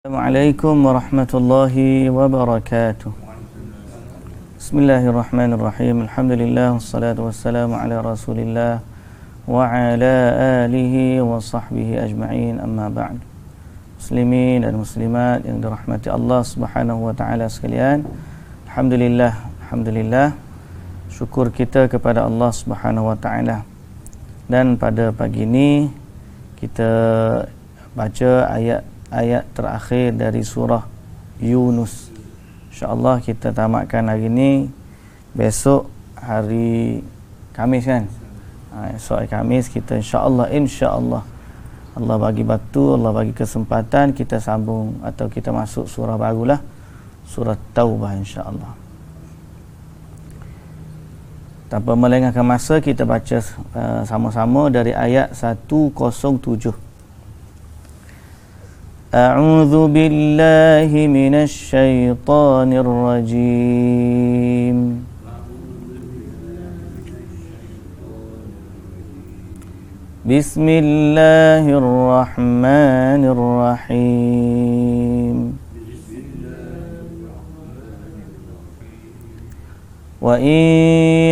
Assalamualaikum warahmatullahi wabarakatuh. Bismillahirrahmanirrahim. Alhamdulillah wassalatu wassalamu ala Rasulillah wa ala alihi wa sahbihi ajma'in. Amma ba'd. Muslimin dan muslimat yang dirahmati Allah Subhanahu wa taala sekalian. Alhamdulillah. Syukur kita kepada Allah Subhanahu wa taala. Dan pada pagi ini kita baca ayat terakhir dari surah Yunus. InsyaAllah kita tamatkan hari ini. Besok hari Khamis kan? Esok hari Khamis kita insyaAllah Allah bagi batu, Allah bagi kesempatan, kita sambung atau kita masuk surah barulah, surah Taubah insyaAllah. Tanpa melengahkan masa, kita baca sama-sama dari ayat 107. أعوذ بالله من الشيطان الرجيم بسم الله الرحمن الرحيم وإن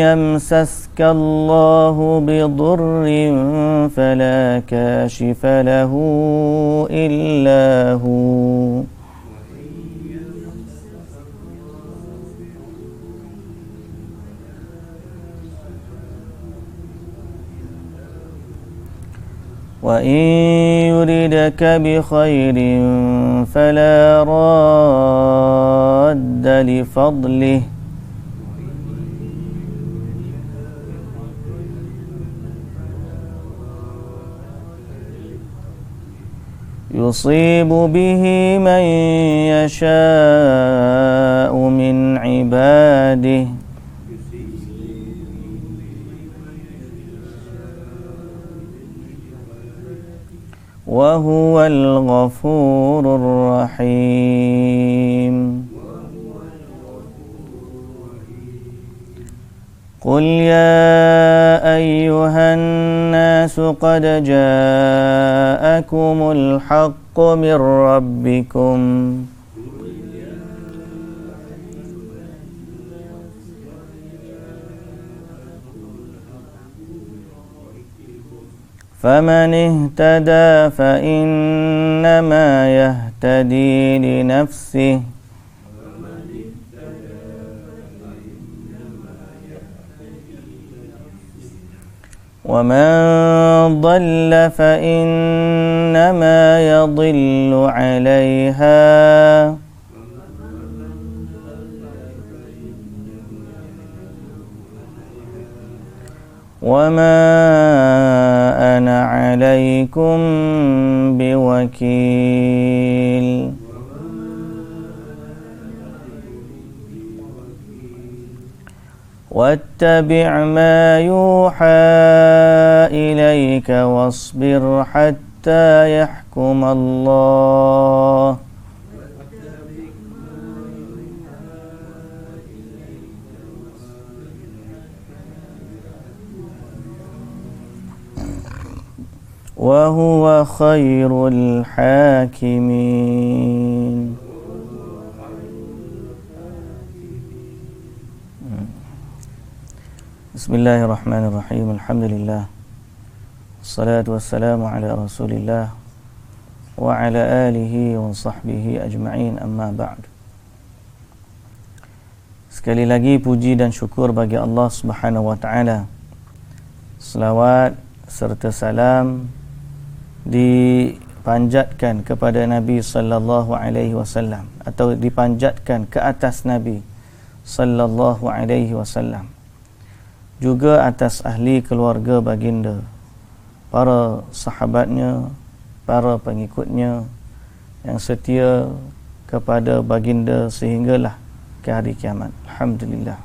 يمسسك الله بضر فلا كاشف له إلا هو وإن يردك بخير فلا راد لفضله يصيب به من يشاء من عباده وهو الغفور الرحيم قل يا أيها الناس قد جاءكم الحق من ربكم فمن اهتدى فإنما يهتدي لنفسه ومن ضل فإنما يضل عليها وما أنا عليكم بوكيل واتبع ما يوحى إليك واصبر حتى يحكم الله وهو خير الحاكمين. Bismillahirrahmanirrahim. Alhamdulillah. Wassalatu wassalamu ala Rasulillah wa ala alihi wa sahbihi ajma'in. Amma ba'd. Sekali lagi puji dan syukur bagi Allah Subhanahu wa taala. Selawat serta salam dipanjatkan kepada Nabi sallallahu alaihi wasallam atau dipanjatkan ke atas Nabi sallallahu alaihi wasallam, juga atas ahli keluarga baginda, para sahabatnya, para pengikutnya yang setia kepada baginda sehinggalah ke hari kiamat. Alhamdulillah.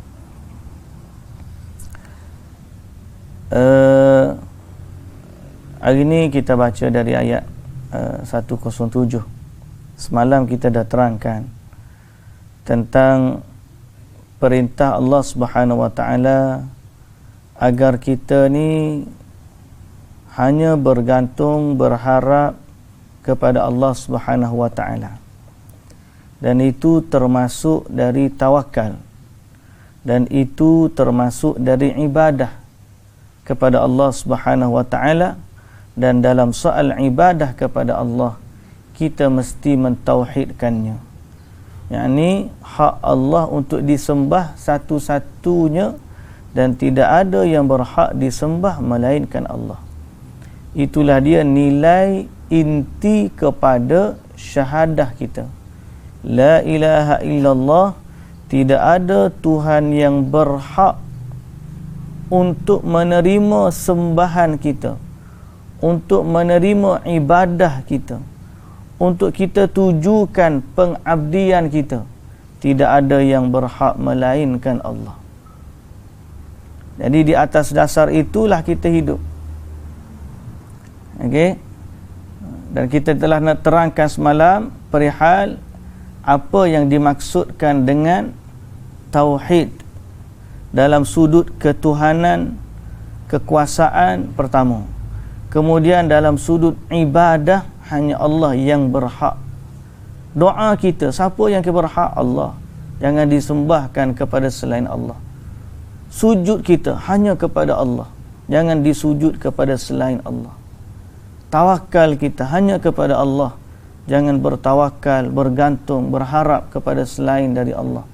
Hari ini kita baca dari ayat 107. Semalam kita dah terangkan tentang perintah Allah Subhanahu wa taala agar kita ni hanya bergantung, berharap kepada Allah Subhanahu wa taala. dan itu termasuk dari tawakal, dan itu termasuk dari ibadah kepada Allah Subhanahu wa taala. Dan dalam soal ibadah kepada Allah, kita mesti mentauhidkannya, yakni hak Allah untuk disembah satu-satunya, dan tidak ada yang berhak disembah melainkan Allah. Itulah dia nilai inti kepada syahadah kita. La ilaha illallah, tidak ada Tuhan yang berhak untuk menerima sembahan kita, untuk menerima ibadah kita, untuk kita tujukan pengabdian kita. Tidak ada yang berhak melainkan Allah. Jadi di atas dasar itulah kita hidup. Okey. Dan kita telah nak terangkan semalam perihal apa yang dimaksudkan dengan tauhid dalam sudut ketuhanan, kekuasaan pertama. Kemudian dalam sudut ibadah, hanya Allah yang berhak. Doa kita, siapa yang berhak? Allah. Jangan disembahkan kepada selain Allah. Sujud kita hanya kepada Allah, jangan disujud kepada selain Allah. Tawakal kita hanya kepada Allah, jangan bertawakal, bergantung, berharap kepada selain dari Allah.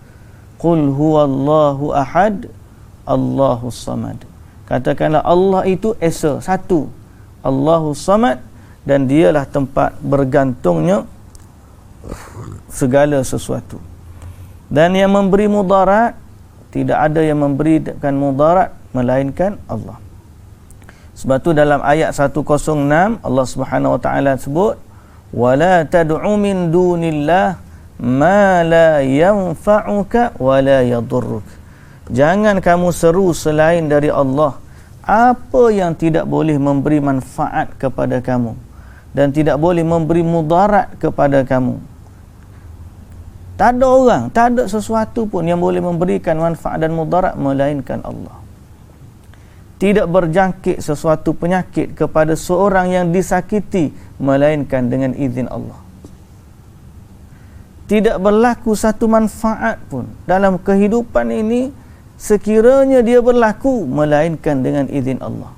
Qul huwallahu ahad, Allahus samad. Katakanlah Allah itu esa, satu, Allahus samad, dan dialah tempat bergantungnya segala sesuatu. Dan yang memberi mudarat, tidak ada yang memberikan mudarat melainkan Allah. Sebab tu dalam ayat 106 Allah Subhanahu wa taala sebut, wala tad'u min dunillah ma la yanfa'uka wa la yadurruk. Jangan kamu seru selain dari Allah apa yang tidak boleh memberi manfaat kepada kamu dan tidak boleh memberi mudarat kepada kamu. Tak ada orang, tak ada sesuatu pun yang boleh memberikan manfaat dan mudarat melainkan Allah. Tidak berjangkit sesuatu penyakit kepada seorang yang disakiti melainkan dengan izin Allah. Tidak berlaku satu manfaat pun dalam kehidupan ini sekiranya dia berlaku melainkan dengan izin Allah.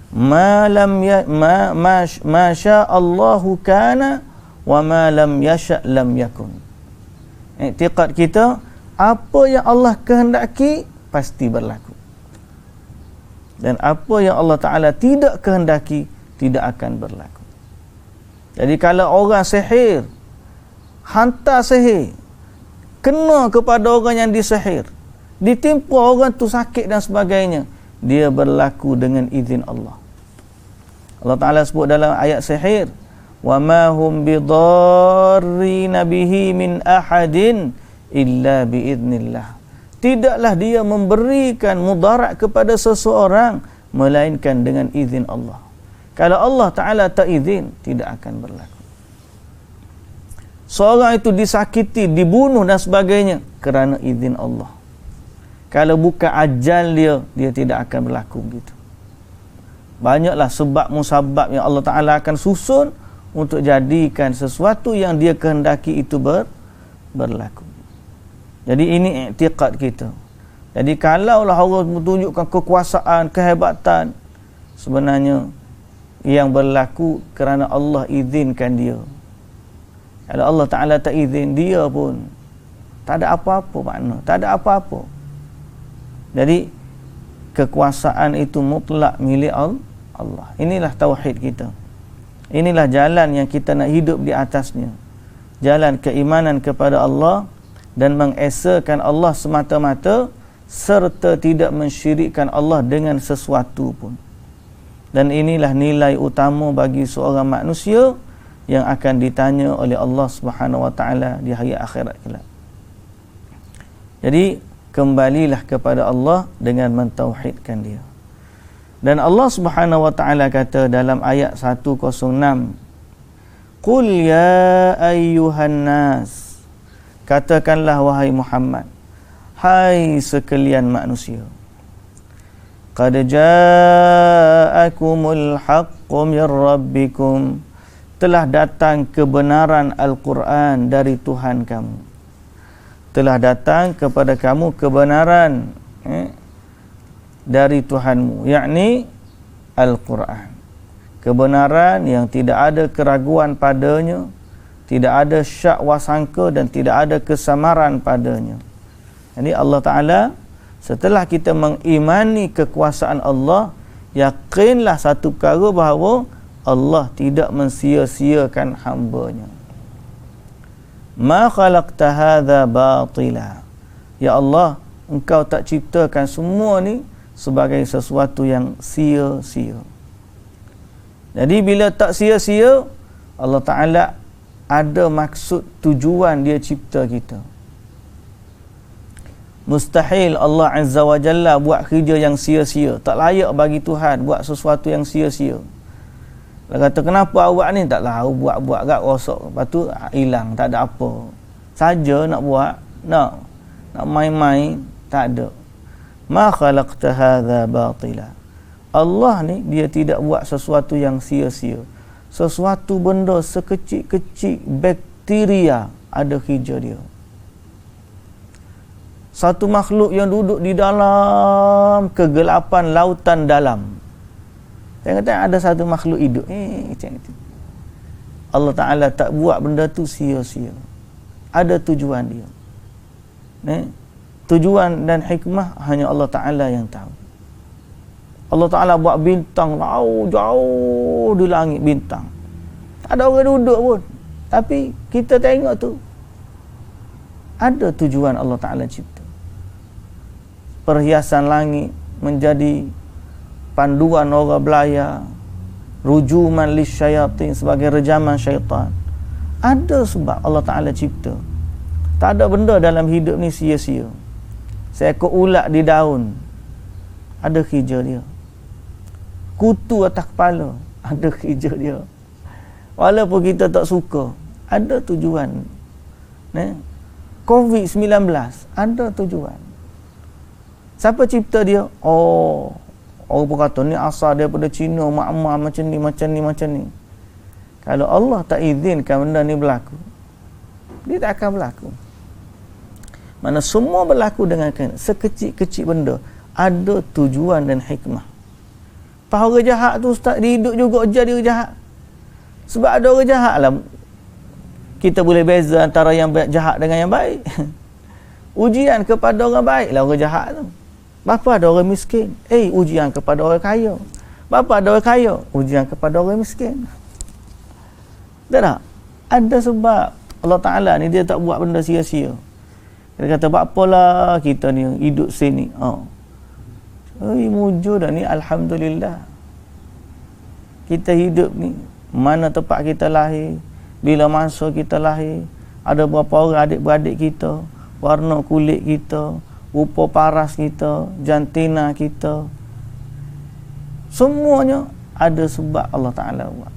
Ma syaa Allahu kana wa ma lam yasha lam yakun. I'tiqad kita, apa yang Allah kehendaki pasti berlaku, dan apa yang Allah Ta'ala tidak kehendaki tidak akan berlaku. Jadi kalau orang sihir, hantar sihir, kena kepada orang yang disihir, ditimpa orang tu sakit dan sebagainya, dia berlaku dengan izin Allah. Allah Ta'ala sebut dalam ayat sihir, wa ma hum bidarrina bihi min ahadin illa biiznillah. Tidaklah dia memberikan mudarat kepada seseorang melainkan dengan izin Allah. Kalau Allah Ta'ala tak izin, tidak akan berlaku. Seorang itu disakiti, dibunuh dan sebagainya kerana izin Allah. Kalau bukan ajal dia tidak akan berlaku begitu. Banyaklah sebab musabab yang Allah Ta'ala akan susun untuk jadikan sesuatu yang dia kehendaki itu berlaku. Jadi ini i'tiqad kita. Jadi kalaulah Allah menunjukkan kekuasaan, kehebatan, sebenarnya yang berlaku kerana Allah izinkan dia. Kalau Allah Ta'ala tak izin, dia pun tak ada apa-apa makna, tak ada apa-apa. Jadi kekuasaan itu mutlak milik Allah. Inilah tauhid kita. Inilah jalan yang kita nak hidup di atasnya. Jalan keimanan kepada Allah dan mengesakan Allah semata-mata serta tidak mensyirikkan Allah dengan sesuatu pun. Dan inilah nilai utama bagi seorang manusia yang akan ditanya oleh Allah Subhanahu wa taala di hari akhirat kelak. Jadi kembalilah kepada Allah dengan mentauhidkan dia. Dan Allah Subhanahu wa taala kata dalam ayat 106, Qul ya ayyuhan nas, katakanlah wahai Muhammad, hai sekalian manusia, qad ja'akumul haqqu min rabbikum, telah datang kebenaran Al-Quran dari Tuhan kamu. Telah datang kepada kamu kebenaran dari Tuhanmu, yakni Al-Quran. Kebenaran yang tidak ada keraguan padanya, tidak ada syak wasangka dan tidak ada kesamaran padanya. Jadi Allah Ta'ala, setelah kita mengimani kekuasaan Allah, yakinlah satu perkara bahawa Allah tidak mensia-siakan hamba-Nya. Ma khalaqta hadza batila. Ya Allah, Engkau tak ciptakan semua ni sebagai sesuatu yang sia-sia. Jadi bila tak sia-sia, Allah Ta'ala ada maksud tujuan dia cipta kita. Mustahil Allah Azza wa Jalla buat kerja yang sia-sia. Tak layak bagi Tuhan buat sesuatu yang sia-sia. Dia kata, kenapa awak ni? Tak tahu, buat-buat kat rosak, lepas tu hilang, tak ada apa. Saja nak buat, nak main-main, tak ada. Ma khalaqta hadza batila. Allah ni dia tidak buat sesuatu yang sia-sia. Sesuatu benda sekecil-kecil bakteria ada kerja dia. Satu makhluk yang duduk di dalam kegelapan lautan dalam. Saya kata ada satu makhluk hidup. Macam itu. Allah Ta'ala tak buat benda tu sia-sia. Ada tujuan dia. Tujuan dan hikmah hanya Allah Ta'ala yang tahu. Allah Ta'ala buat bintang jauh di langit bintang. Tak ada orang duduk pun. Tapi kita tengok tu. Ada tujuan Allah Ta'ala cipta. Perhiasan langit menjadi panduan orang belayar, rujuman lisyayatin, sebagai rejaman syaitan. Ada sebab Allah Ta'ala cipta. Tak ada benda dalam hidup ni sia-sia. Seekor ulat di daun, ada kerja dia. Kutu atas kepala, ada kerja dia. Walaupun kita tak suka, ada tujuan. COVID-19 ada tujuan. Siapa cipta dia? Orang pun kata ni asal daripada Cina, mak-mak macam ni. Kalau Allah tak izinkan benda ni berlaku, dia tak akan berlaku. Mana semua berlaku dengan sekecil-kecil benda ada tujuan dan hikmah. Pas orang jahat tu ustaz, dia hidup juga jadi orang jahat. Sebab ada orang jahat lah. Kita boleh beza antara yang jahat dengan yang baik. Ujian kepada orang baik lah orang jahat tu. Bapa ada orang miskin, ujian kepada orang kaya. Bapa ada orang kaya, ujian kepada orang miskin. Tak? Ada sebab Allah Ta'ala ni dia tak buat benda sia-sia. Dia kata, apalah kita ni hidup sini. Mujur dah ni, alhamdulillah. Kita hidup ni, mana tempat kita lahir, bila masa kita lahir, ada berapa orang adik-beradik kita, warna kulit kita, rupa paras kita, jantina kita. Semuanya ada sebab Allah Ta'ala buat.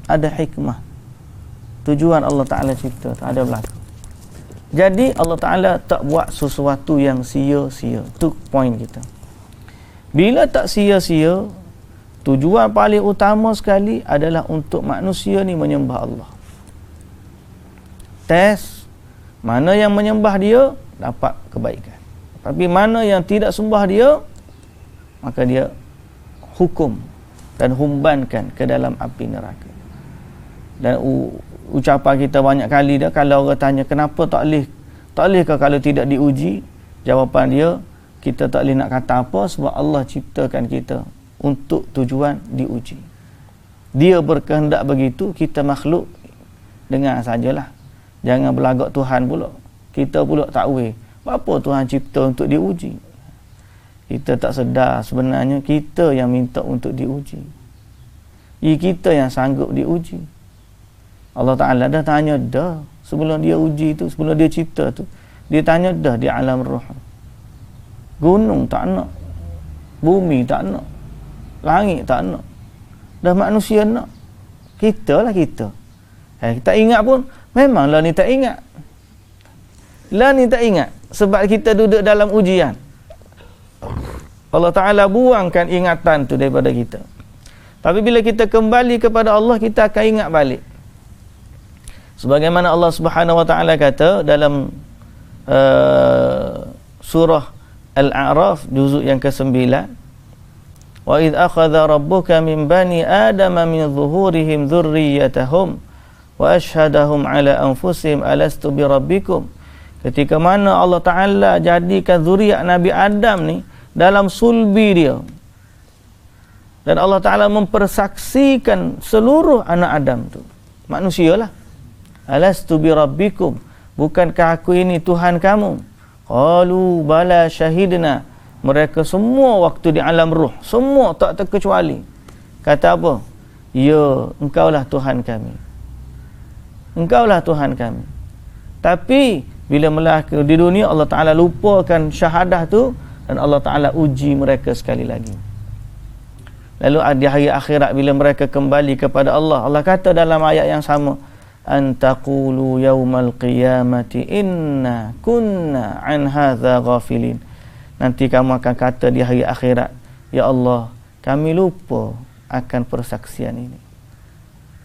Ada hikmah. Tujuan Allah Ta'ala cipta, tak ada berlaku. Jadi Allah Ta'ala tak buat sesuatu yang sia-sia. Itu poin kita. Bila tak sia-sia, tujuan paling utama sekali adalah untuk manusia ni menyembah Allah. Tes, mana yang menyembah dia, dapat kebaikan. Tapi mana yang tidak sembah dia, maka dia hukum dan humbankan ke dalam api neraka. Dan ucapan kita banyak kali dah, kalau orang tanya kenapa tak boleh ke kalau tidak diuji, jawapan dia, kita tak boleh nak kata apa sebab Allah ciptakan kita untuk tujuan diuji. Dia berkehendak begitu, kita makhluk dengar sajalah. Jangan berlagak Tuhan pula. Kita pula takwil. Apa Tuhan cipta untuk diuji? Kita tak sedar sebenarnya kita yang minta untuk diuji. Kita yang sanggup diuji. Allah Ta'ala dah tanya dah sebelum dia uji tu, sebelum dia cipta tu, dia tanya dah di alam roh. Gunung tak nak, bumi tak nak, langit tak nak, dah manusia nak. Kita lah kita. Kita ingat pun memanglah ni tak ingat. Lah ni tak ingat sebab kita duduk dalam ujian. Allah Ta'ala buangkan ingatan tu daripada kita. Tapi bila kita kembali kepada Allah, kita akan ingat balik. Sebagaimana Allah Subhanahu wa taala kata dalam surah Al-A'raf juzuk yang ke-9, wa idh akhadha rabbuka min bani adama min zuhurihim dhurriyyatahum wa ashhadahum ala anfusihim alastu bi rabbikum. Ketika mana Allah Taala jadikan zuriat Nabi Adam ni dalam sulbi dia, dan Allah Taala mempersaksikan seluruh anak Adam tu, manusialah. Alastu bi rabbikum, bukankah aku ini Tuhan kamu? Qalu bala syahidna. Mereka semua waktu di alam ruh, semua tak terkecuali kata apa? Ya, engkaulah Tuhan kami. Engkaulah Tuhan kami. Tapi bila melaka di dunia, Allah Ta'ala lupakan syahadah tu, dan Allah Ta'ala uji mereka sekali lagi. Lalu di hari akhirat bila mereka kembali kepada Allah, Allah kata dalam ayat yang sama, antaqulu yaumal qiyamati inna kunna an hadza ghafilin. Nanti kamu akan kata di hari akhirat, ya Allah, kami lupa akan persaksian ini.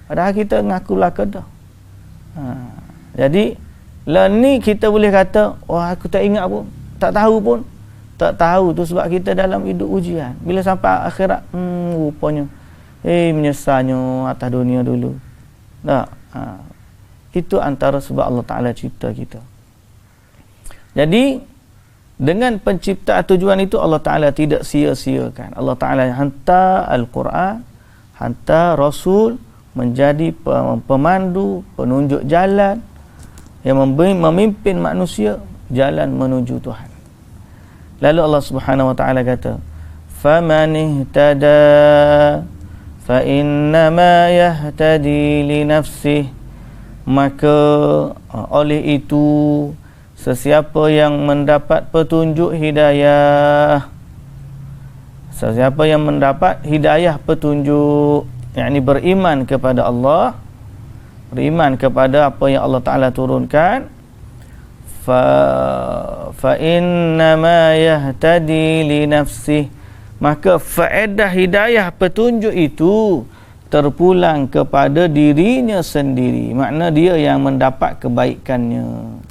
Padahal kita ngaku laka dah. Jadi lah ni kita boleh kata, oh aku tak ingat pun, tak tahu pun. Tak tahu tu sebab kita dalam hidup ujian. Bila sampai akhirat, rupanya menyesalnya atas dunia dulu. Tak. Itu antara sebab Allah Ta'ala cipta kita. Jadi dengan penciptaan tujuan itu, Allah Ta'ala tidak sia-siakan. Allah Ta'ala hantar Al-Quran, hantar Rasul menjadi pemandu, penunjuk jalan yang memimpin manusia jalan menuju Tuhan. Lalu Allah Subhanahu wa taala kata, "Faman ihtada fa innama yahtadi li nafsihi." Maka oleh itu sesiapa yang mendapat petunjuk hidayah, sesiapa yang mendapat hidayah petunjuk, yakni beriman kepada Allah, beriman kepada apa yang Allah Ta'ala turunkan, fa innama yahtadi li nafsihi, maka faedah hidayah petunjuk itu terpulang kepada dirinya sendiri, makna dia yang mendapat kebaikannya.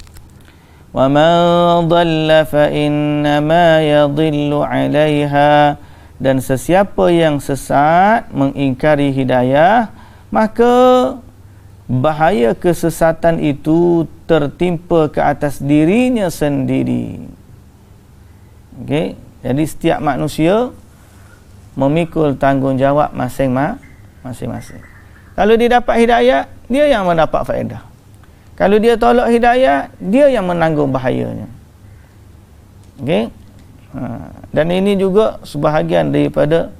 Wa man dhalla fa innama yadhillu 'alaiha, dan sesiapa yang sesat mengingkari hidayah, maka bahaya kesesatan itu tertimpa ke atas dirinya sendiri. Okey, jadi setiap manusia memikul tanggungjawab masing-masing. Kalau dia dapat hidayah, dia yang mendapat faedah. Kalau dia tolak hidayah, dia yang menanggung bahayanya. Okey? Dan ini juga sebahagian daripada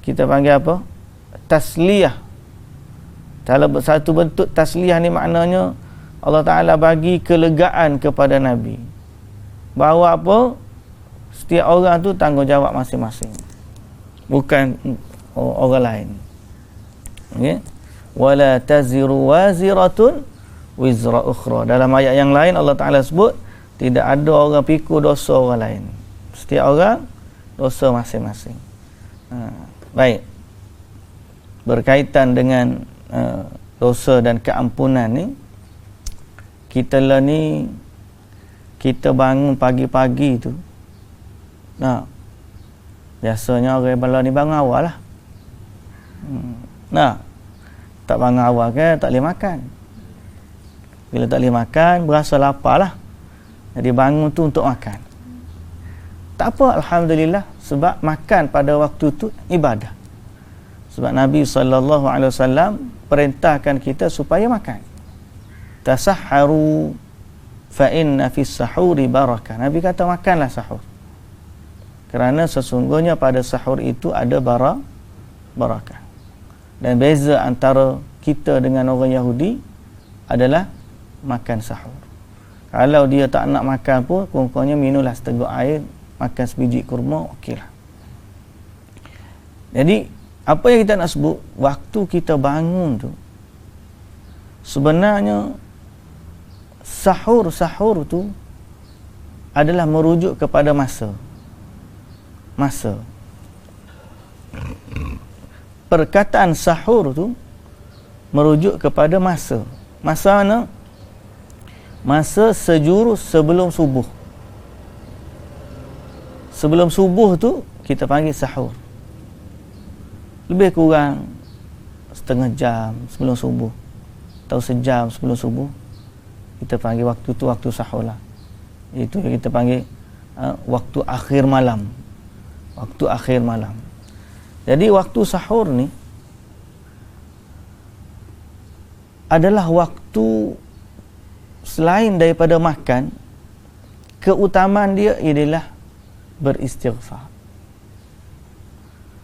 kita panggil apa? Tasliyah. Dalam satu bentuk tasliyah ni maknanya Allah Ta'ala bagi kelegaan kepada Nabi. Bahawa apa? Setiap orang tu tanggungjawab masing-masing. Bukan orang lain. Okay? Wala taziru waziratun wizra ukhra. Dalam ayat yang lain Allah Ta'ala sebut tidak ada orang pikul dosa orang lain. Setiap orang dosa masing-masing. Baik. Berkaitan dengan dosa dan keampunan ni, kita lah ni, kita bangun pagi-pagi tu, biasanya orang malam ni bangun awal lah. Tak bangun awal ke tak boleh makan. Bila tak boleh makan, berasa lapar lah. Jadi bangun tu untuk makan. Tak apa, alhamdulillah, sebab makan pada waktu tu ibadah. Sebab Nabi SAW perintahkan kita supaya makan. Tasahharu fa inna fis sahuri barakah. Nabi kata makanlah sahur. Kerana sesungguhnya pada sahur itu ada barakah. Dan beza antara kita dengan orang Yahudi adalah makan sahur. Kalau dia tak nak makan pun, kurang-kurangnya minumlah seteguk air, makan sebiji kurma, okeylah. Jadi apa yang kita nak sebut, waktu kita bangun tu, sebenarnya sahur tu adalah merujuk kepada masa. perkataan sahur tu merujuk kepada masa. Masa mana? Masa sejurus sebelum subuh. Sebelum subuh tu kita panggil sahur. Lebih kurang setengah jam sebelum subuh atau sejam sebelum subuh, kita panggil waktu tu waktu sahur lah. Itu yang kita panggil waktu akhir malam. Waktu akhir malam. Jadi waktu sahur ni adalah waktu selain daripada makan, keutamaan dia ialah beristighfar.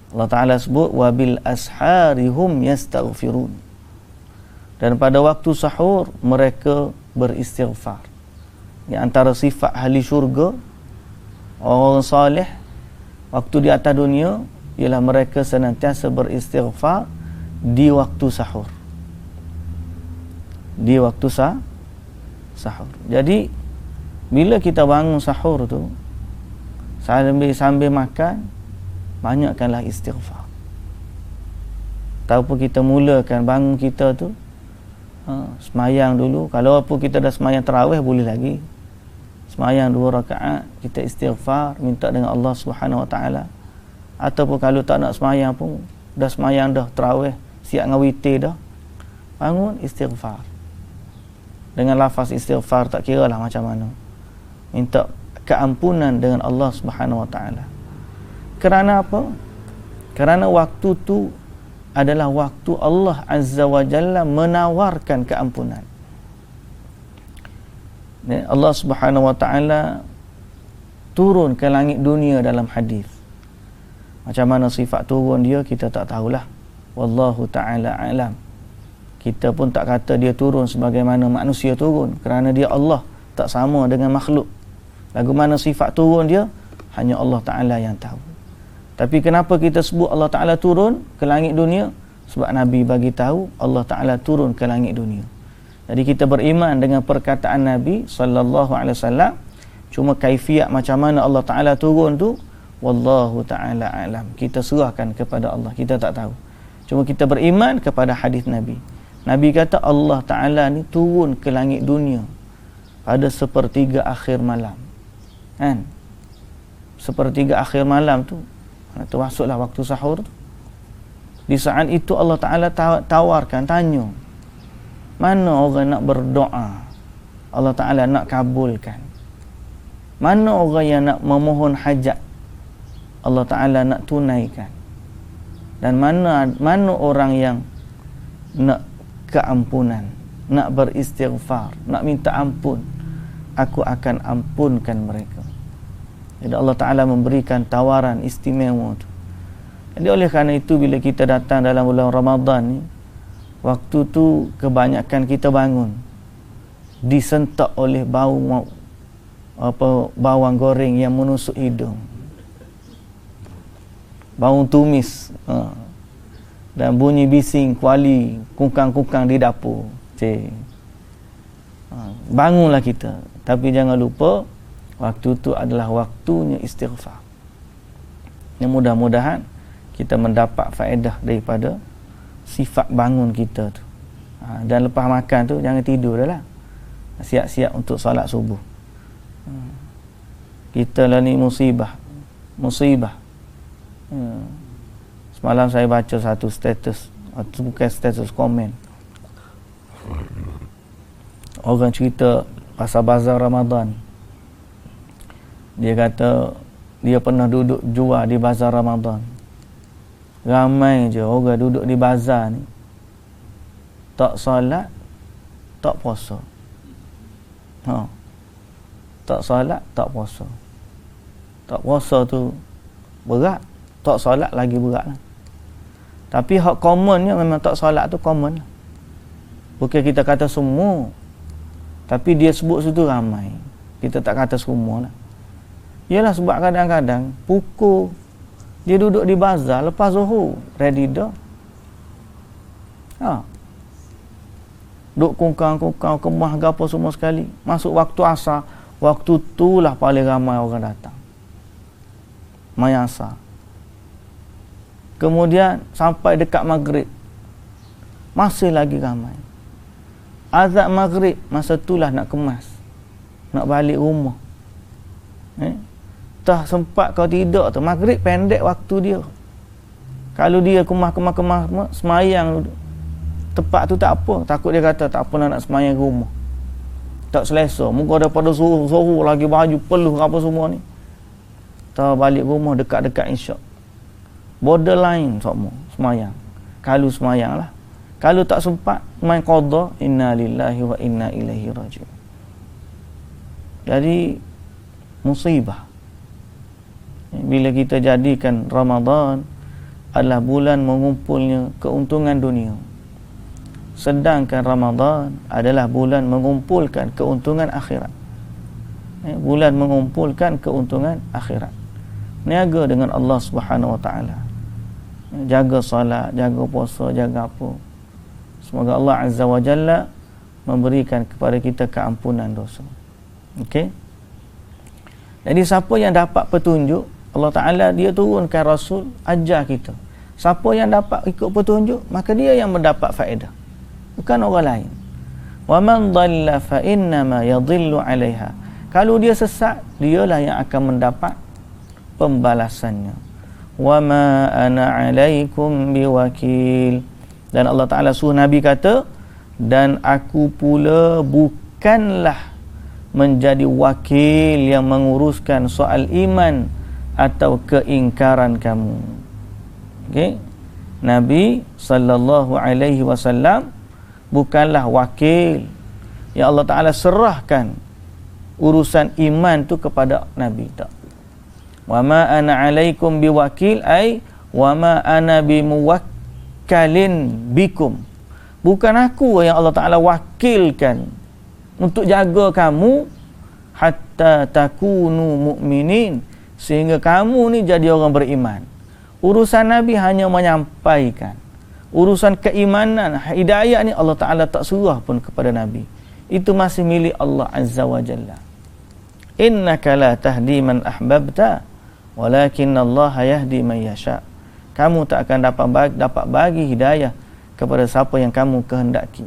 Allah Ta'ala sebut wabil asharihum yastaghfirun, dan pada waktu sahur mereka beristighfar. Di antara sifat ahli syurga, orang salih waktu di atas dunia, ialah mereka senantiasa beristighfar di waktu sahur. Di waktu sahur. Jadi bila kita bangun sahur tu, sambil makan, banyakkanlah istighfar. Ataupun kita mulakan bangun kita tu, semayang dulu. Kalau apa kita dah semayang tarawih, boleh lagi semayang 2 rakaat, kita istighfar, minta dengan Allah Subhanahu Wa Taala. Ataupun kalau tak nak semayang pun, dah semayang dah tarawih, siap dengan witir dah, bangun istighfar. Dengan lafaz istighfar, tak kira lah macam mana, minta keampunan dengan Allah Subhanahu Wa Taala. Kerana apa? Kerana waktu tu adalah waktu Allah Azza wa Jalla menawarkan keampunan. Allah Subhanahu wa Ta'ala turun ke langit dunia dalam hadis. Macam mana sifat turun dia, kita tak tahulah. Wallahu ta'ala a'lam. Kita pun tak kata dia turun sebagaimana manusia turun, kerana dia Allah, tak sama dengan makhluk. Lagu mana sifat turun dia, hanya Allah Ta'ala yang tahu. Tapi kenapa kita sebut Allah Ta'ala turun ke langit dunia? Sebab Nabi bagi tahu Allah Ta'ala turun ke langit dunia. Jadi kita beriman dengan perkataan Nabi SAW. Cuma kaifiat macam mana Allah Ta'ala turun tu, wallahu ta'ala a'lam, kita serahkan kepada Allah, kita tak tahu. Cuma kita beriman kepada hadis Nabi. Nabi kata Allah Ta'ala ni turun ke langit dunia pada sepertiga akhir malam, kan? Sepertiga akhir malam tu termasuklah waktu sahur tu. Di saat itu Allah Ta'ala tawarkan, tanya, mana orang nak berdoa, Allah Ta'ala nak kabulkan? Mana orang yang nak memohon hajat, Allah Ta'ala nak tunaikan? Dan mana orang yang nak keampunan, nak beristighfar, nak minta ampun, aku akan ampunkan mereka. Jadi Allah Ta'ala memberikan tawaran istimewa tu. Jadi oleh kerana itu, bila kita datang dalam bulan Ramadan ni, waktu tu kebanyakan kita bangun disentak oleh bawang goreng yang menusuk hidung, bawang tumis, dan bunyi bising kuali kungkang-kungkang di dapur. Bangunlah kita, tapi jangan lupa waktu tu adalah waktunya istighfar. Yang mudah-mudahan kita mendapat faedah daripada sifat bangun kita tu. Dan lepas makan tu jangan tidur dah lah, siap-siap untuk solat subuh. Kita lah ni musibah. Semalam saya baca satu status, bukan status, komen. Orang cerita pasal bazar Ramadan. Dia kata dia pernah duduk jual di bazar Ramadan. Ramai je orang duduk di bazar ni, tak solat, tak puasa. Tak solat, tak puasa. Tak puasa tu berat, tak solat lagi berat lah. Tapi hak commonnya memang tak solat tu common lah. Bukan kita kata semua, tapi dia sebut situ ramai. Kita tak kata semua lah. Yalah, sebab kadang-kadang pukul dia duduk di bazar lepas zuhur, ready dah. Duk kungkang-kungkang, kemah ke apa semua sekali. Masuk waktu asar, waktu tu lah paling ramai orang datang. Mai asar. Kemudian sampai dekat maghrib, masih lagi ramai. Azan maghrib, masa itulah nak kemas, nak balik rumah. Tak sempat kau tidak tu. Maghrib pendek waktu dia. Kalau dia kemas semayang tepat tu tak apa. Takut dia kata tak apa nak semayang rumah, tak selesa. Muka daripada suruh lagi baju peluh apa semua ni. Tak balik rumah dekat-dekat isyak. Borderline semua semayang. Kalau semayang lah. Kalau tak sempat main qada, inna lillahi wa inna ilaihi raji'un. Jadi musibah bila kita jadikan Ramadan adalah bulan mengumpulnya keuntungan dunia, sedangkan Ramadan adalah bulan mengumpulkan keuntungan akhirat. Bulan mengumpulkan keuntungan akhirat. Niaga dengan Allah Subhanahu Wa Taala. Jaga solat, jaga puasa, jaga apa. Semoga Allah Azza wa Jalla memberikan kepada kita keampunan dosa. Okey. Jadi siapa yang dapat petunjuk, Allah Ta'ala dia turunkan Rasul ajar kita. Siapa yang dapat ikut petunjuk, maka dia yang mendapat faedah, bukan orang lain. Wa man dhalla fa innama yadhillu 'alaiha. Kalau dia sesat, dialah yang akan mendapat pembalasannya. Wa ma ana 'alaikum biwakil. Dan Allah Ta'ala suruh Nabi kata, dan aku pula bukanlah menjadi wakil yang menguruskan soal iman atau keingkaran kamu. Okey. Nabi sallallahu alaihi wasallam bukanlah wakil yang Allah Ta'ala serahkan urusan iman tu kepada Nabi, tak. Wa ma ana alaikum biwakil, ai wa ma ana bimuwakkalin bikum. Bukan aku yang Allah Ta'ala wakilkan untuk jaga kamu hatta takunu mu'minin, sehingga kamu ni jadi orang beriman. Urusan Nabi hanya menyampaikan. Urusan keimanan, hidayah ni Allah Ta'ala tak suruh pun kepada Nabi. Itu masih milik Allah Azza wa Jalla. Innaka la tahdi man ahbabta walakin Allah yahdi man yasha. Kamu tak akan dapat bagi hidayah kepada siapa yang kamu kehendaki,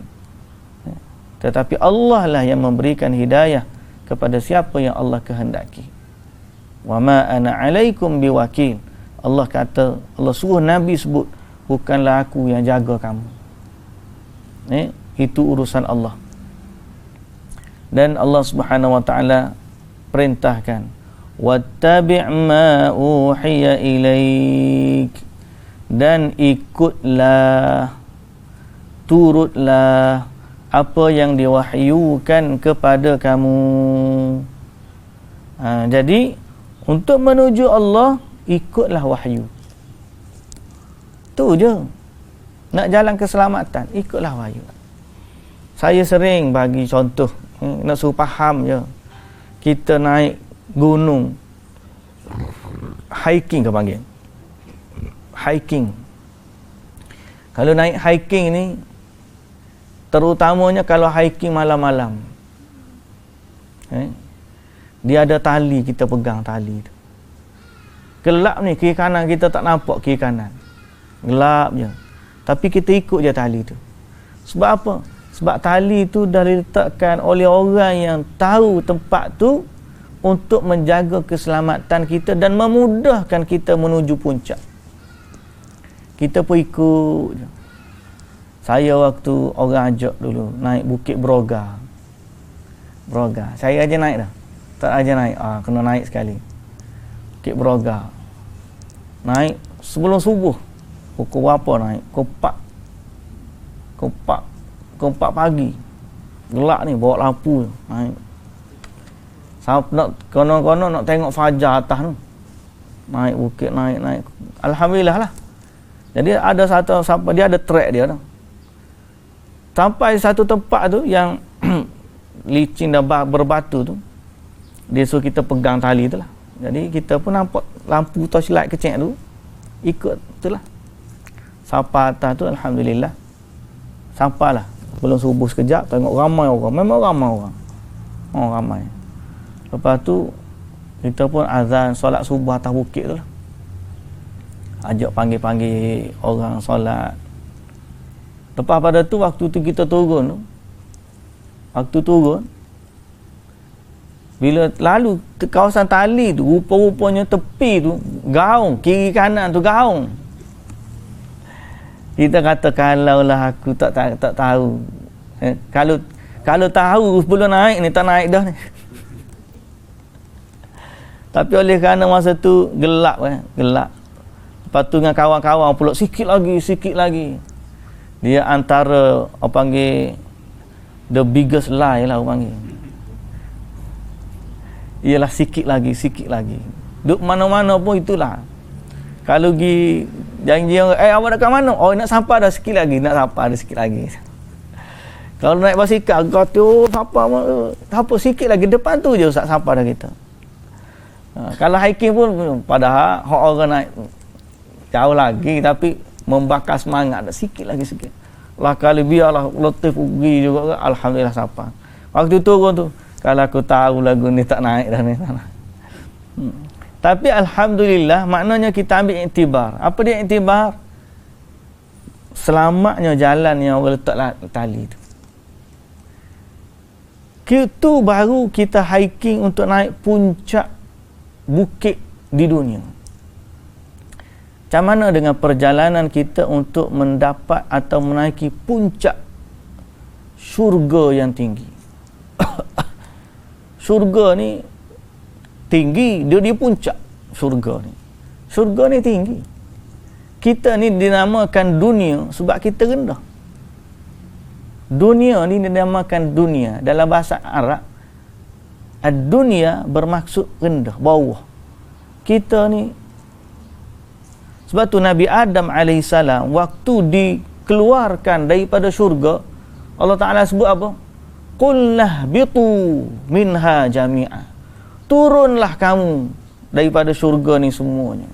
tetapi Allah lah yang memberikan hidayah kepada siapa yang Allah kehendaki. Wa ma ana alaikum biwakil. Allah kata, Allah suruh Nabi sebut, bukanlah aku yang jaga kamu. Itu urusan Allah. Dan Allah Subhanahu wa Ta'ala perintahkan, wattabi' ma uhiya ilaik, dan ikutlah, turutlah apa yang diwahyukan kepada kamu. Jadi untuk menuju Allah, ikutlah wahyu. Tu je. Nak jalan keselamatan, ikutlah wahyu. Saya sering bagi contoh, nak suruh faham je. Kita naik gunung, hiking ke panggil? Hiking. Kalau naik hiking ni, terutamanya kalau hiking malam-malam, dia ada tali, kita pegang tali tu. Gelap ni, kiri kanan kita tak nampak kiri kanan, gelap je, tapi kita ikut je tali tu. Sebab apa? Sebab tali tu dah diletakkan oleh orang yang tahu tempat tu untuk menjaga keselamatan kita dan memudahkan kita menuju puncak. Kita pun ikut je. Saya waktu orang ajak dulu naik Bukit Broga, saya aja naik dah, tak aja naik, kena naik sekali. Bukit Broga, naik sebelum subuh, pukul berapa naik? Pukul 4 pagi, gelap ni, bawa lampu naik. Nak konon-konon nak tengok fajar atas tu, naik bukit, naik. Alhamdulillah lah. Jadi ada satu, sampai dia ada trek dia tu. Sampai satu tempat tu yang licin dan berbatu tu, dia suruh kita pegang tali tu lah. Jadi kita pun nampak lampu torchlight kecil tu, ikut tu lah. Sampai atas tu, alhamdulillah, sampailah. Belum subuh sekejap, tengok ramai orang. Memang ramai orang. Ramai. Lepas tu kita pun azan solat subuh atas bukit tu lah. ajak panggil-panggil orang solat. Lepas pada tu waktu tu kita turun tu, waktu turun bila lalu kawasan tali tu, rupa-rupanya tepi tu gaung, kiri kanan tu gaung. Kita kata kalau lah aku tak tahu, kalau tahu sebelum naik ni, tak naik dah ni. Tapi oleh kerana masa tu gelap, gelap. Lepas tu dengan kawan-kawan pula sikit lagi. Dia antara orang panggil the biggest lie lah orang panggil. Ialah sikit lagi. Duk mana-mana pun itulah. Kalau pergi janji orang, awak nak kat mana? Oh, nak sampai dah sikit lagi. Kalau naik basikal, kata sampai sikit lagi. Depan tu je Ustaz sampai dah kita. Kalau hiking pun padahal orang naik jauh lagi, tapi membakar semangat dah sikit lagi. Lah kali biarlah letih pergi juga, alhamdulillah sampai. Waktu turun tu, kalau aku tahu lagu ni tak naik dah ni. Tapi alhamdulillah, maknanya kita ambil iktibar. Apa dia iktibar? Selamatnya jalan yang orang letak tali tu. Itu baru kita hiking untuk naik puncak bukit di dunia. Macam mana dengan perjalanan kita untuk mendapat atau menaiki puncak syurga yang tinggi? Syurga ni tinggi, dia di puncak syurga ni. Syurga ni tinggi. Kita ni dinamakan dunia sebab kita rendah. Dunia ni dinamakan dunia. Dalam bahasa Arab, ad-dunya bermaksud rendah, bawah. Kita ni, sebab tu Nabi Adam AS waktu dikeluarkan daripada syurga, Allah Ta'ala sebut apa? Qullah bitu minha jami'a. Turunlah kamu daripada syurga ni semuanya.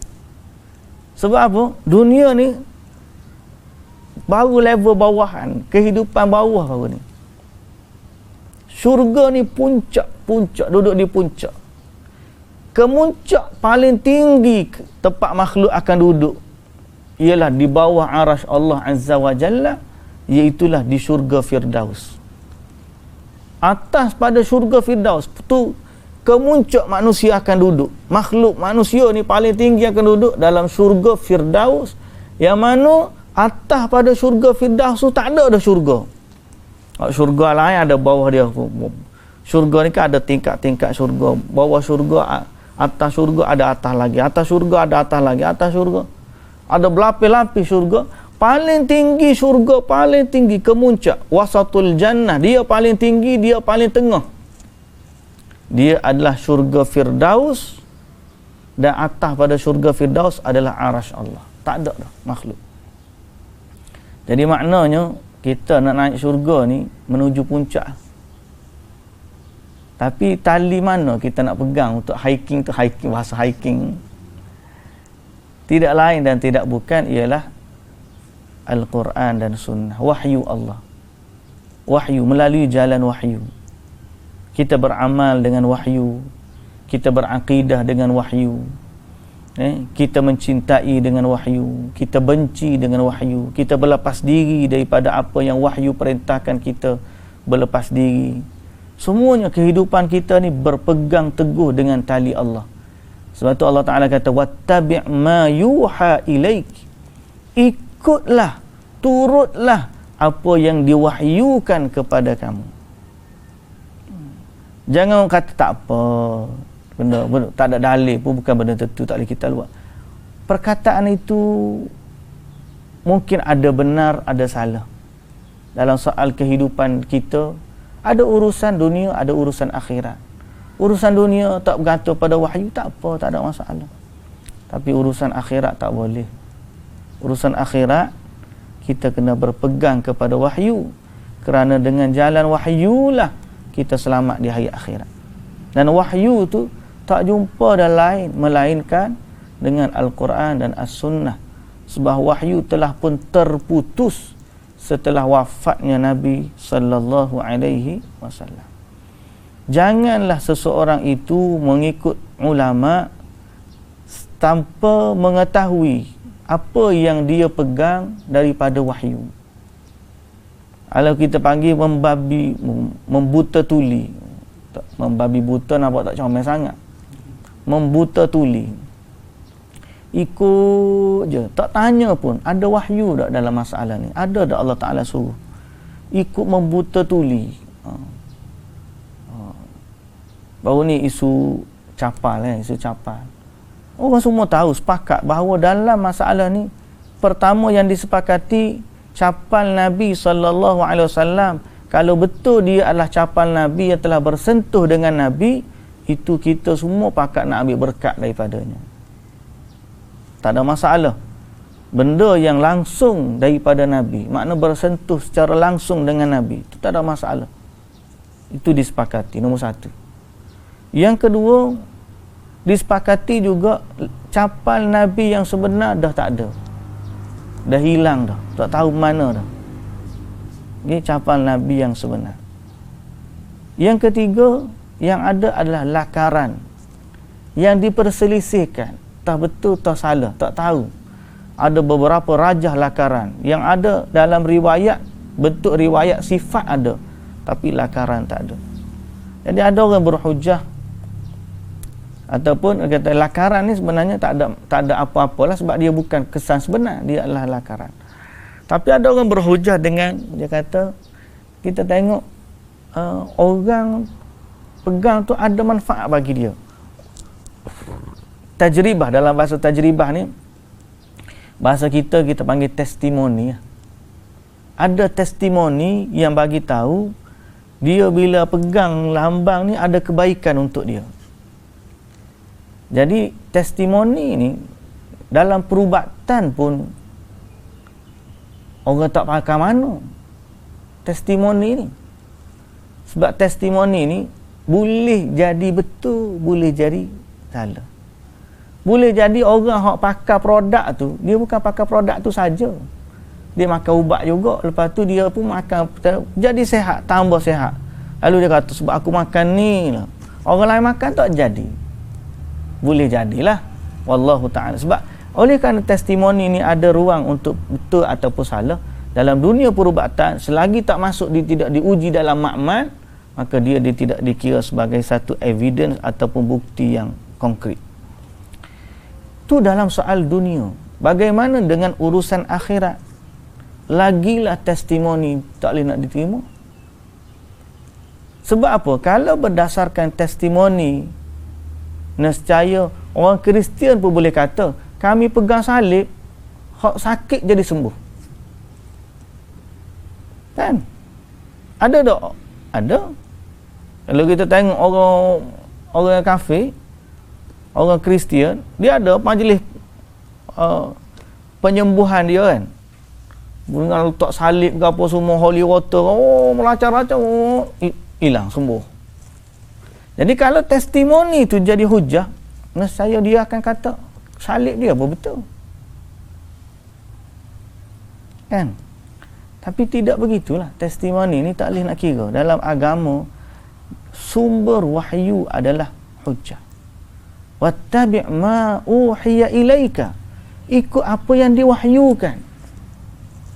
Sebab apa? Dunia ni baru level bawahan, kehidupan bawah baru ni. Syurga ni puncak, duduk di puncak. Kemuncak paling tinggi tempat makhluk akan duduk ialah di bawah arasy Allah Azza wa Jalla, iaitulah di syurga Firdaus. Atas pada syurga Firdaus tu kemuncak manusia akan duduk. Makhluk manusia ni paling tinggi akan duduk dalam syurga Firdaus, yang mana atas pada syurga Firdaus tu tak ada syurga. Syurga lain ada bawah dia. Syurga ni kan ada tingkat-tingkat syurga. Bawah syurga, atas syurga ada atas lagi. Atas syurga ada atas lagi. Atas syurga ada berlapis-lapis syurga. Paling tinggi syurga, paling tinggi kemuncak wasatul jannah, dia paling tinggi, dia paling tengah, dia adalah syurga Firdaus. Dan atas pada syurga Firdaus adalah arasy Allah. Tak ada dah makhluk. Jadi maknanya kita nak naik syurga ni menuju puncak. Tapi tali mana kita nak pegang untuk hiking tu, hiking, bahasa hiking tidak lain dan tidak bukan ialah Al-Quran dan Sunnah, wahyu Allah. Wahyu, melalui jalan wahyu. Kita beramal dengan wahyu. Kita berakidah dengan wahyu. Kita mencintai dengan wahyu. Kita benci dengan wahyu. Kita berlepas diri daripada apa yang wahyu perintahkan kita berlepas diri. Semuanya kehidupan kita ni berpegang teguh dengan tali Allah. Sebab tu Allah Ta'ala kata, wattabi' ma yuha ilaik. Ikutlah, turutlah apa yang diwahyukan kepada kamu. Jangan kata tak apa, benda tak ada dalil pun bukan benda tentu, tak boleh kita luar. Perkataan itu mungkin ada benar, ada salah. Dalam soal kehidupan kita, ada urusan dunia, ada urusan akhirat. Urusan dunia tak bergantung pada wahyu, tak apa, tak ada masalah. Tapi urusan akhirat tak boleh. Urusan akhirat kita kena berpegang kepada wahyu, kerana dengan jalan wahyulah kita selamat di hari akhirat. Dan wahyu tu tak jumpa dan lain melainkan dengan Al-Quran dan As-Sunnah. Sebab wahyu telah pun terputus setelah wafatnya Nabi sallallahu alaihi wasallam. Janganlah seseorang itu mengikut ulama tanpa mengetahui apa yang dia pegang daripada wahyu. Kalau kita panggil membuta tuli, membabi buta nampak tak comel sangat, membuta tuli, ikut je, tak tanya pun ada wahyu tak dalam masalah ni, ada tak Allah Ta'ala suruh ikut membuta tuli. Baru ni isu capal, isu capal. Orang semua tahu, sepakat bahawa dalam masalah ni, pertama yang disepakati, capal Nabi SAW, kalau betul dia adalah capal Nabi yang telah bersentuh dengan Nabi, itu kita semua pakat nak ambil berkat daripadanya. Tak ada masalah. Benda yang langsung daripada Nabi, makna bersentuh secara langsung dengan Nabi, itu tak ada masalah. Itu disepakati, nombor satu. Yang kedua, disepakati juga capal Nabi yang sebenar dah tak ada. Dah hilang dah. Tak tahu mana dah. Ini capal Nabi yang sebenar. Yang ketiga, yang ada adalah lakaran. Yang diperselisihkan. Tak betul, tak salah. Tak tahu. Ada beberapa rajah lakaran. Yang ada dalam riwayat, bentuk riwayat sifat ada. Tapi lakaran tak ada. Jadi ada orang berhujah, ataupun kata lakaran ni sebenarnya tak ada apa-apalah sebab dia bukan kesan sebenar, dia adalah lakaran. Tapi ada orang berhujah dengan, dia kata, kita tengok orang pegang tu ada manfaat bagi dia. Tajribah, dalam bahasa tajribah ni, bahasa kita panggil testimoni. Ada testimoni yang bagi tahu dia bila pegang lambang ni ada kebaikan untuk dia. Jadi testimoni ni dalam perubatan pun orang tak faham mana testimoni ni. Sebab testimoni ni boleh jadi betul, boleh jadi salah. Boleh jadi orang hak pakai produk tu, dia bukan pakai produk tu saja. Dia makan ubat juga, lepas tu dia pun makan jadi sihat, tambah sihat. Lalu dia kata sebab aku makan ni lah, orang lain makan tak jadi. Boleh jadilah, wallahu ta'ala. Sebab oleh kerana testimoni ni ada ruang untuk betul ataupun salah dalam dunia perubatan, selagi tak masuk, tidak diuji dalam makmal, maka dia tidak dikira sebagai satu evidence ataupun bukti yang konkret. Itu dalam soal dunia. Bagaimana dengan urusan akhirat? Lagilah testimoni tak boleh nak diterima. Sebab apa? Kalau berdasarkan testimoni, nescaya orang Kristian pun boleh kata, kami pegang salib, hak sakit jadi sembuh. Kan? Ada tak? Ada. Kalau kita tengok orang kafir, orang Kristian, dia ada majlis penyembuhan dia kan. Dengan letak salib ke apa semua, holy water, melacak-lacak, hilang, sembuh. Jadi kalau testimoni itu jadi hujah, nescaya dia akan kata salib dia apa betul. Kan? Tapi tidak begitulah. Testimoni ni tak boleh nak kira. Dalam agama, sumber wahyu adalah hujah. Wattabi' ma uhiya ilaika. Ikut apa yang diwahyukan.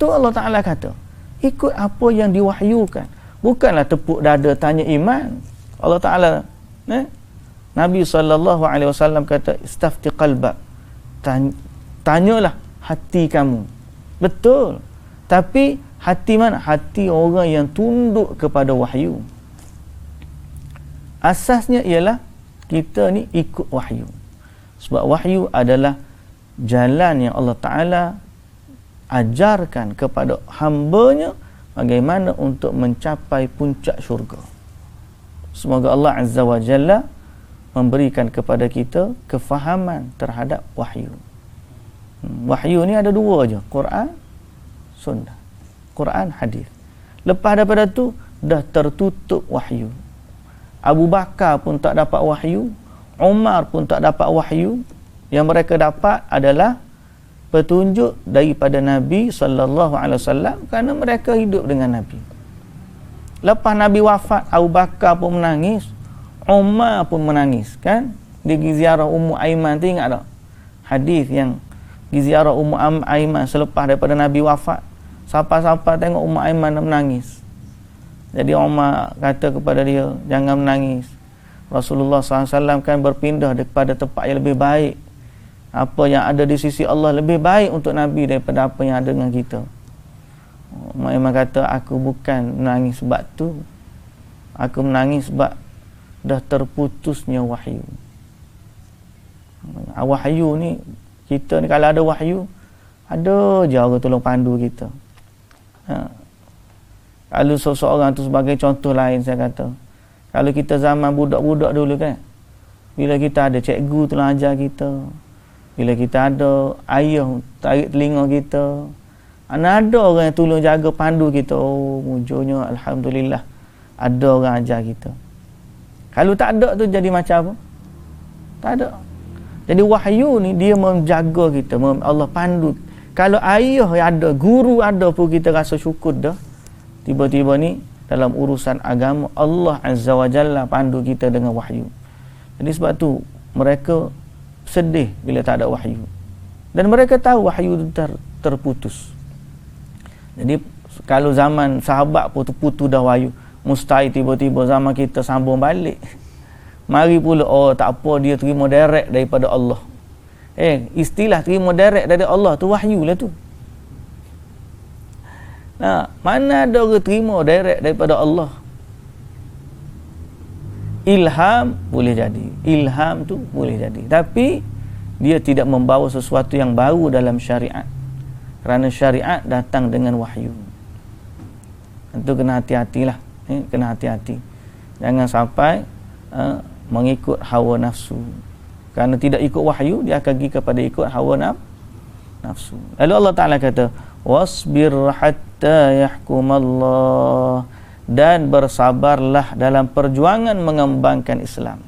Tu Allah Ta'ala kata. Ikut apa yang diwahyukan. Bukanlah tepuk dada tanya iman. Allah Ta'ala, Nabi SAW kata, istafti qalbak. Tanyalah hati kamu. Betul. Tapi hati mana? Hati orang yang tunduk kepada wahyu. Asasnya ialah kita ni ikut wahyu. Sebab wahyu adalah jalan yang Allah Ta'ala ajarkan kepada hambanya bagaimana untuk mencapai puncak syurga. Semoga Allah Azza wa Jalla memberikan kepada kita kefahaman terhadap wahyu. Wahyu ni ada dua je, Quran, Sunnah. Quran, hadis. Lepas daripada tu dah tertutup wahyu. Abu Bakar pun tak dapat wahyu, Umar pun tak dapat wahyu. Yang mereka dapat adalah petunjuk daripada Nabi SAW kerana mereka hidup dengan Nabi. Lepas Nabi wafat, Abu Bakar pun menangis, Umar pun menangis, kan? Dia pergi ziarah Ummu Aiman tu, ingat tak? Hadis yang pergi ziarah Ummu Aiman selepas daripada Nabi wafat. Siapa-siapa tengok Ummu Aiman menangis. Jadi Umar kata kepada dia, jangan menangis. Rasulullah SAW kan berpindah kepada tempat yang lebih baik. Apa yang ada di sisi Allah lebih baik untuk Nabi daripada apa yang ada dengan kita. Ummu Aiman kata, aku bukan menangis sebab tu. Aku menangis sebab dah terputusnya wahyu. Wahyu ni, kita ni kalau ada wahyu, ada je orang tolong pandu kita. Kalau seseorang tu sebagai contoh lain, saya kata, kalau kita zaman budak-budak dulu kan, bila kita ada cikgu tolong ajar kita, bila kita ada ayah tarik telinga kita, ada orang yang tolong jaga pandu kita, oh mujurnya alhamdulillah ada orang ajar kita. Kalau tak ada tu jadi macam apa? Tak ada. Jadi wahyu ni dia menjaga kita, Allah pandu. Kalau ayah ada, guru ada pun kita rasa syukur dah. Tiba-tiba ni dalam urusan agama Allah Azza wa Jalla pandu kita dengan wahyu. Jadi sebab tu mereka sedih bila tak ada wahyu. Dan mereka tahu wahyu itu terputus. Jadi kalau zaman sahabat pun terputus dah wahyu, mustahil tiba-tiba zaman kita sambung balik. Mari pula, oh tak apa, dia terima direct daripada Allah. Istilah terima direct dari Allah tu wahyu lah tu. Nah, mana ada orang terima direct daripada Allah? Ilham boleh jadi. Ilham tu boleh jadi. Tapi dia tidak membawa sesuatu yang baru dalam syariat. Kerana syariat datang dengan wahyu. Itu kena hati-hatilah. Kena hati-hati. Jangan sampai mengikut hawa nafsu. Kerana tidak ikut wahyu, dia akan pergi kepada ikut hawa nafsu. Lalu Allah Ta'ala kata, wasbir hatta yahkumallah, dan bersabarlah dalam perjuangan mengembangkan Islam.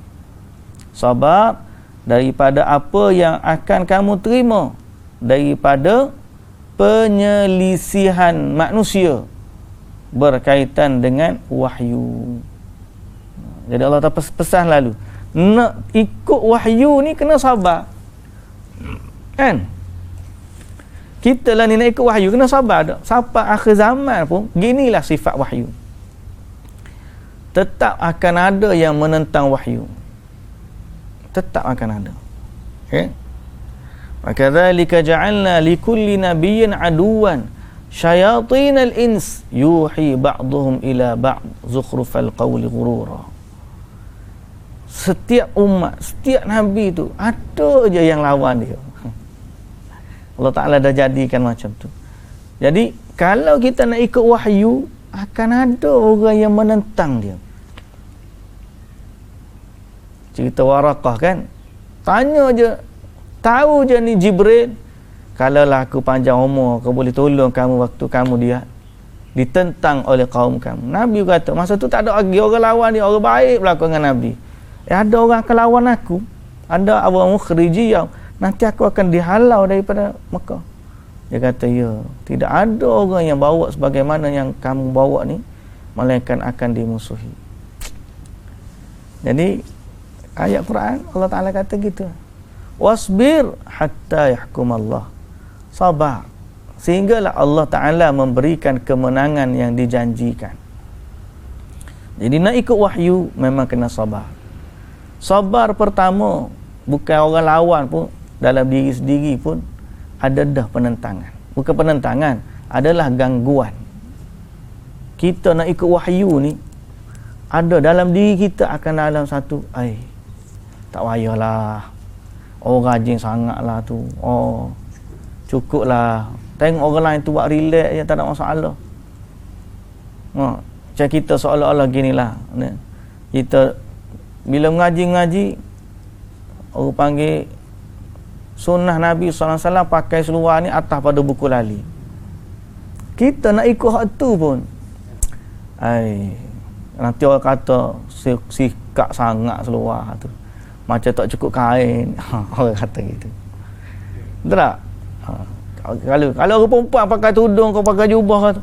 Sabar daripada apa yang akan kamu terima daripada penyelisihan manusia berkaitan dengan wahyu. Jadi Allah Ta'ala pesan lalu, nak ikut wahyu ni kena sabar. Kan? Kita lah ni nak ikut wahyu, kena sabar tak? Sampai akhir zaman pun, ginilah sifat wahyu. Tetap akan ada yang menentang wahyu. Tetap akan ada. Okay? Wa kadzalika ja'alna likulli nabiyyin aduwan syayatinal ins yuhi ba'dhum ila ba'd zukhrufal qawli ghurura. Setiap umat, setiap nabi tu ada je yang lawan dia. Allah Ta'ala dah jadikan macam tu. Jadi kalau kita nak ikut wahyu, akan ada orang yang menentang dia. Cerita Waraqah kan, tanya je, tahu je ni Jibril, kalaulah aku panjang umur, aku boleh tolong kamu waktu kamu dia ditentang oleh kaum kamu. Nabi kata, masa tu tak ada lagi orang lawan dia, orang baik berlaku dengan Nabi. Ada orang akan lawan aku, ada orang mukhrijiyah, nanti aku akan dihalau daripada Mekah. Dia kata, ya, tidak ada orang yang bawa sebagaimana yang kamu bawa ni, melainkan akan dimusuhi. Jadi ayat Quran Allah Ta'ala kata gitu, wasbir hatta yahkumallah, sabar sehinggalah Allah Ta'ala memberikan kemenangan yang dijanjikan. Jadi nak ikut wahyu memang kena sabar. Sabar pertama, bukan orang lawan pun, dalam diri sendiri pun ada dah penentangan. Bukan penentangan, adalah gangguan. Kita nak ikut wahyu ni, ada dalam diri kita akan dalam satu, tak payahlah, rajin sangatlah tu, cukuplah, tengok orang lain tu buat relax je, tak ada masalah. Macam kita seolah-olah ginilah, kita bila mengaji-ngaji, orang panggil sunnah Nabi SAW pakai seluar ni atas pada buku lali. Kita nak ikut hak tu pun, nanti orang kata sikap sangat seluar tu, macam tak cukup kain. Orang kata gitu. Betul tak? Kalau orang perempuan pakai tudung, kau pakai jubah kata,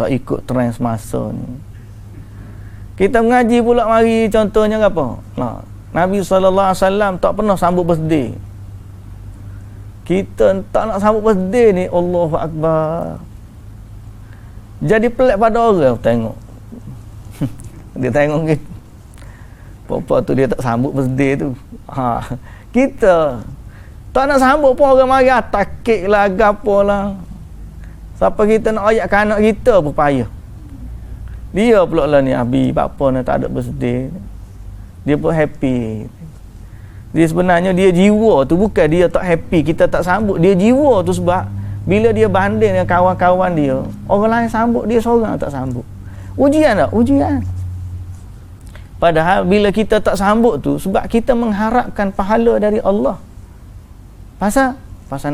tak ikut trend semasa ni. Kita mengaji pula mari contohnya apa? Nabi SAW tak pernah sambut birthday. Kita tak nak sambut birthday ni, Allahu Akbar. Jadi pelik pada orang tengok. Dia tengok gitu. Apa tu dia tak sambut birthday tu. Kita tak nak sambut pun orang marah, takik lah, gapalah. Siapa kita nak ayak kanak kita pun payah. Dia pula lah ni, Abi, bapa ni tak ada birthday. Dia pun happy. Dia sebenarnya dia jiwa tu, bukan dia tak happy kita tak sambut. Dia jiwa tu sebab bila dia banding dengan kawan-kawan dia, orang lain sambut, dia seorang tak sambut. Ujian tak? Ujian. Padahal bila kita tak sambut tu sebab kita mengharapkan pahala dari Allah. Pasal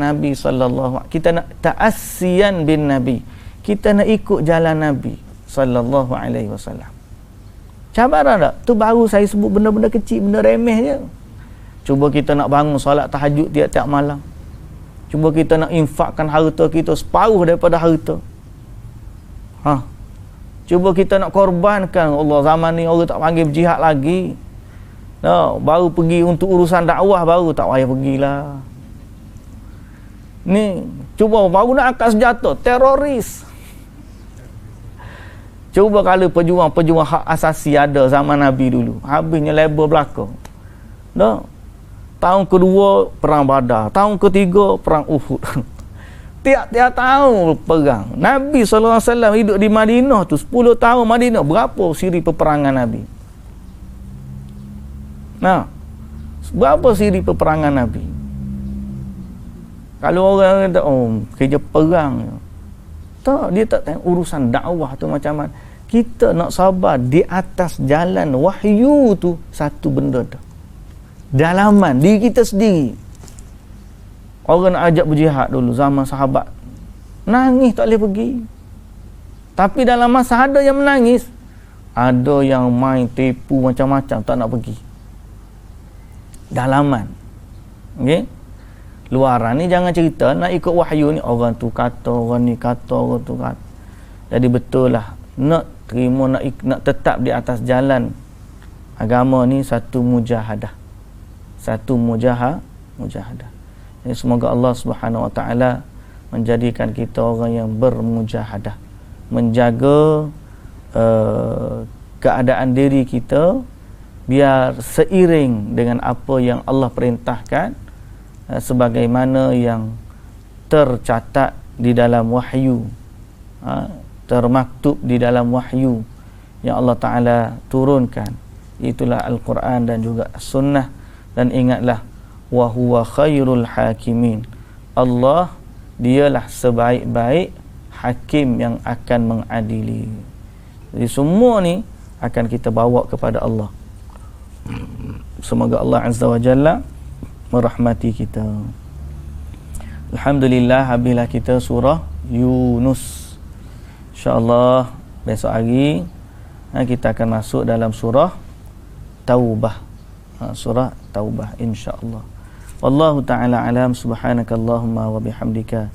Nabi sallallahu, kita nak ta'assiyan bin Nabi. Kita nak ikut jalan Nabi sallallahu alaihi wasallam. Cabaran tak? Tu baru saya sebut benda-benda kecil, benda remeh je. Cuba kita nak bangun solat tahajud tiap-tiap malam. Cuba kita nak infakkan harta kita separuh daripada harta. Cuba kita nak korbankan. Allah, zaman ni orang tak panggil berjihad lagi. Baru pergi untuk urusan dakwah, baru tak payah pergilah. Ni cuba baru nak angkat senjata, teroris. Cuba kalau pejuang hak asasi ada zaman Nabi dulu, habisnya label belakang. Tahun kedua perang Badar, tahun ketiga perang Uhud. Tiap-tiap tahun perang. Nabi SAW hidup di Madinah tu 10 tahun Madinah, berapa siri peperangan Nabi? Berapa siri peperangan Nabi? Kalau orang kata, kerja perang, tak, dia tak tengok urusan dakwah tu macam mana. Kita nak sabar di atas jalan wahyu tu, satu benda tu. Dalaman diri kita sendiri. Orang nak ajak berjihad dulu zaman sahabat, nangis tak boleh pergi. Tapi dalam masa ada yang menangis, ada yang main tipu macam-macam tak nak pergi. Dalaman. Okey. Luaran ni jangan cerita, nak ikut wahyu ni orang tu kata, orang ni kata, orang tu kata. Jadi betul lah, nak terima, nak tetap di atas jalan agama ni satu mujahadah. Satu mujahadah. Jadi semoga Allah Subhanahu Wa Taala menjadikan kita orang yang bermujahadah, menjaga keadaan diri kita biar seiring dengan apa yang Allah perintahkan, sebagaimana yang tercatat di dalam wahyu, termaktub di dalam wahyu yang Allah Ta'ala turunkan, itulah Al-Quran dan juga Sunnah. Dan ingatlah, wa huwa khairul hakimin, Allah dialah sebaik-baik hakim yang akan mengadili. Jadi semua ni akan kita bawa kepada Allah. Semoga Allah Azza wa Jalla merahmati kita. Alhamdulillah, habislah kita surah Yunus. InsyaAllah besok hari kita akan masuk dalam surah Taubah. Surah Taubah insya-Allah. Wallahu ta'ala alam. Subhanakallahumma wa bihamdika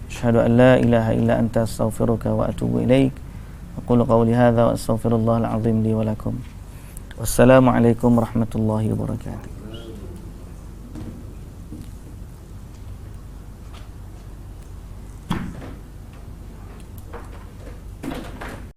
asyhadu an la ilaha illa anta astaghfiruka wa atubu ilaik. Aqulu qawli hadza wa astaghfirullahal azim li wa lakum. Wassalamu alaikum warahmatullahi wabarakatuh.